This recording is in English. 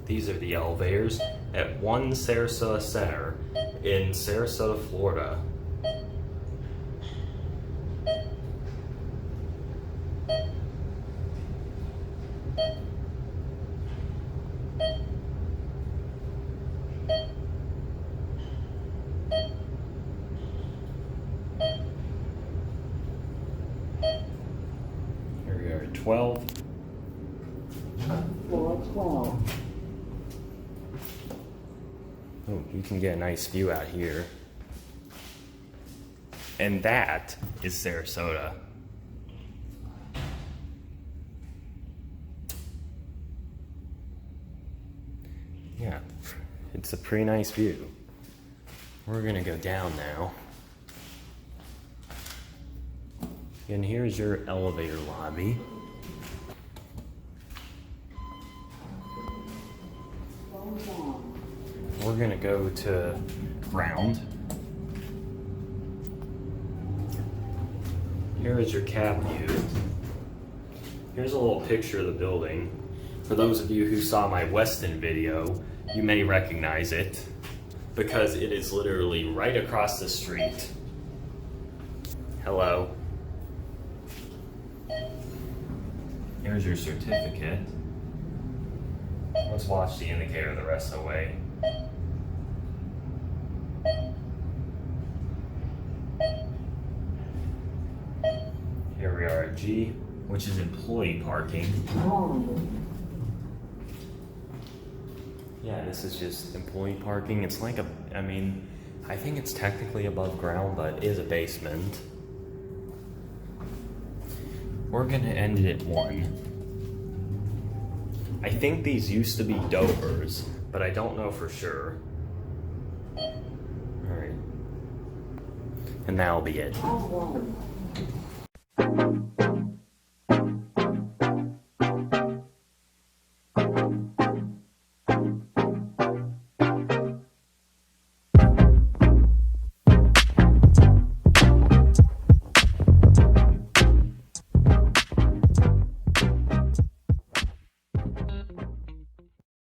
These are the elevators at One Sarasota Center in Sarasota, Florida. Here we are at 12. Floor 12. Oh, you can get a nice view out here. And that is Sarasota. Yeah, it's a pretty nice view. We're gonna go down now. And here's your elevator lobby. We're gonna go to ground. Here is your cab view. Here's a little picture of the building. For those of you who saw my Weston video, you may recognize it because it is literally right across the street. Hello. Here's your certificate. Let's watch the indicator the rest of the way. Here we are at G, which is employee parking. Yeah, this is just employee parking. It's like I think it's technically above ground, but it is a basement. We're gonna end it at 1. I think these used to be Dovers, but I don't know for sure. Alright. And that'll be it.